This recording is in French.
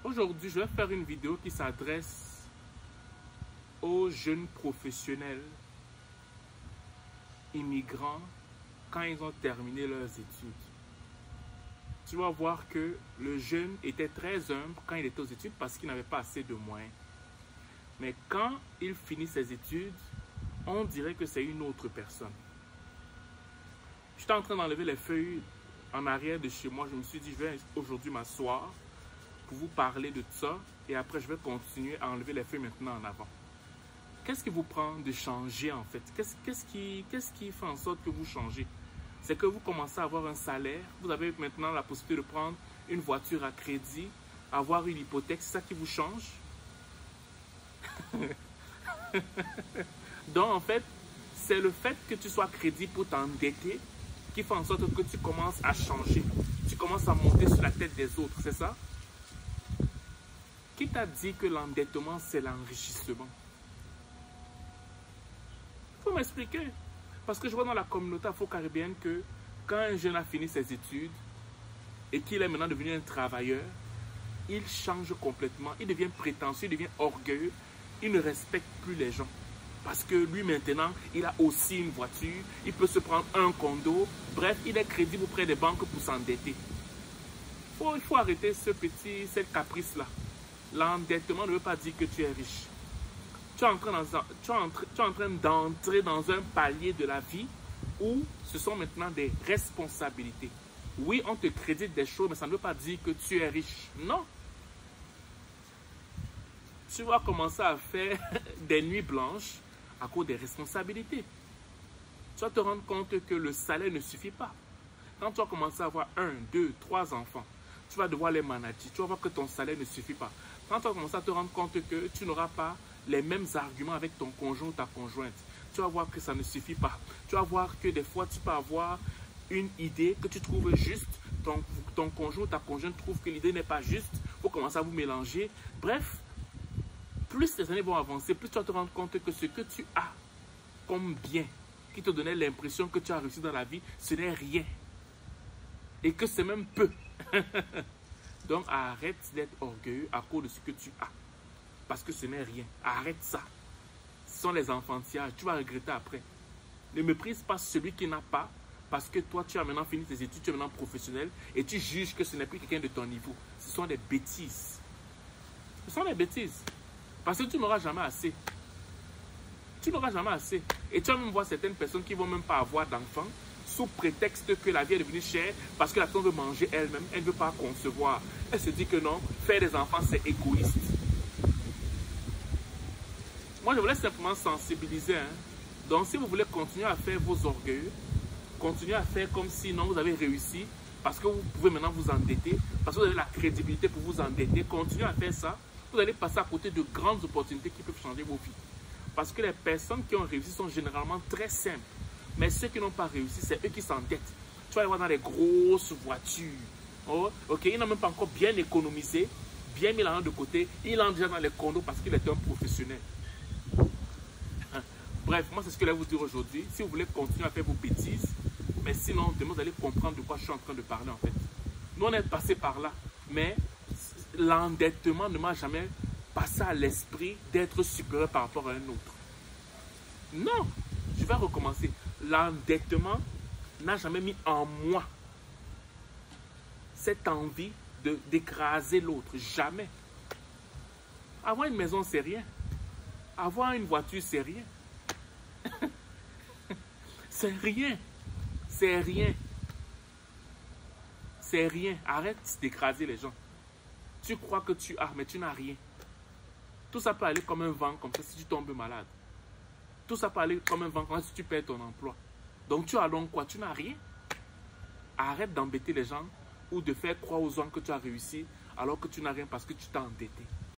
Aujourd'hui, je vais faire une vidéo qui s'adresse aux jeunes professionnels immigrants quand ils ont terminé leurs études. Tu vas voir que le jeune était très humble quand il était aux études parce qu'il n'avait pas assez de moyens. Mais quand il finit ses études, on dirait que c'est une autre personne. J'étais en train d'enlever les feuilles en arrière de chez moi. Je me suis dit, je vais aujourd'hui m'asseoir pour vous parler de ça. Et après, je vais continuer à enlever les feuilles maintenant en avant. Qu'est-ce qui vous prend de changer en fait? Qu'est-ce qui fait en sorte que vous changez? C'est que vous commencez à avoir un salaire. Vous avez maintenant la possibilité de prendre une voiture à crédit, avoir une hypothèque. C'est ça qui vous change? Donc en fait, c'est le fait que tu sois à crédit pour t'endetter qui fait en sorte que tu commences à changer. Tu commences à monter sur la tête des autres, c'est ça? Qui t'a dit que l'endettement, c'est l'enrichissement? Il faut m'expliquer. Parce que je vois dans la communauté afro-caribéenne que quand un jeune a fini ses études et qu'il est maintenant devenu un travailleur, il change complètement, il devient prétentieux, il devient orgueilleux, il ne respecte plus les gens. Parce que lui maintenant, il a aussi une voiture, il peut se prendre un condo, bref, il est crédible auprès des banques pour s'endetter. Il faut arrêter cette caprice-là. L'endettement ne veut pas dire que tu es riche. Tu es en train d'entrer dans un palier de la vie où ce sont maintenant des responsabilités. Oui, on te crédite des choses, mais ça ne veut pas dire que tu es riche. Non. Tu vas commencer à faire des nuits blanches à cause des responsabilités. Tu vas te rendre compte que le salaire ne suffit pas. Quand tu vas commencer à avoir 1, 2, 3 enfants, tu vas devoir les manager. Tu vas voir que ton salaire ne suffit pas. Quand tu vas commencer à te rendre compte que tu n'auras pas les mêmes arguments avec ton conjoint ou ta conjointe, tu vas voir que ça ne suffit pas. Tu vas voir que des fois, tu peux avoir une idée que tu trouves juste. Ton conjoint ou ta conjointe trouve que l'idée n'est pas juste. Il faut commencer à vous mélanger. Bref, plus les années vont avancer, plus tu vas te rendre compte que ce que tu as comme bien, qui te donnait l'impression que tu as réussi dans la vie, ce n'est rien. Et que c'est même peu. Donc arrête d'être orgueilleux à cause de ce que tu as. Parce que ce n'est rien. Arrête ça. Ce sont les enfantillages. Tu vas regretter après. Ne méprise pas celui qui n'a pas. Parce que toi, tu as maintenant fini tes études, tu es maintenant professionnel. Et tu juges que ce n'est plus quelqu'un de ton niveau. Ce sont des bêtises. Ce sont des bêtises. Parce que tu n'auras jamais assez. Tu n'auras jamais assez. Et tu vas même voir certaines personnes qui ne vont même pas avoir d'enfants sous prétexte que la vie est devenue chère parce que la personne veut manger elle-même. Elle ne veut pas concevoir. Elle se dit que non, faire des enfants, c'est égoïste. Moi, je voulais simplement sensibiliser. Donc, si vous voulez continuer à faire vos orgueils, continuez à faire comme si non, vous avez réussi parce que vous pouvez maintenant vous endetter, parce que vous avez la crédibilité pour vous endetter, continuez à faire ça. Vous allez passer à côté de grandes opportunités qui peuvent changer vos vies. Parce que les personnes qui ont réussi sont généralement très simples. Mais ceux qui n'ont pas réussi, c'est eux qui s'endettent. Tu vas les voir dans les grosses voitures. Oh, ok, ils n'ont même pas encore bien économisé, bien mis l'argent de côté. Il entre déjà dans les condos parce qu'il est un professionnel. Bref, moi c'est ce que je vais vous dire aujourd'hui. Si vous voulez continuer à faire vos bêtises, mais sinon, demain vous allez comprendre de quoi je suis en train de parler en fait. Nous on est passé par là, mais l'endettement ne m'a jamais passé à l'esprit d'être supérieur par rapport à un autre. Non, je vais recommencer. L'endettement n'a jamais mis en moi cette envie d'écraser l'autre. Jamais. Avoir une maison, c'est rien. Avoir une voiture, c'est rien. C'est rien. C'est rien. C'est rien. Arrête d'écraser les gens. Tu crois que tu as, mais tu n'as rien. Tout ça peut aller comme un vent, comme ça, si tu tombes malade. Tout ça peut aller comme un vent, comme ça, si tu perds ton emploi. Donc, tu as donc quoi? Tu n'as rien. Arrête d'embêter les gens ou de faire croire aux gens que tu as réussi alors que tu n'as rien parce que tu t'es endetté.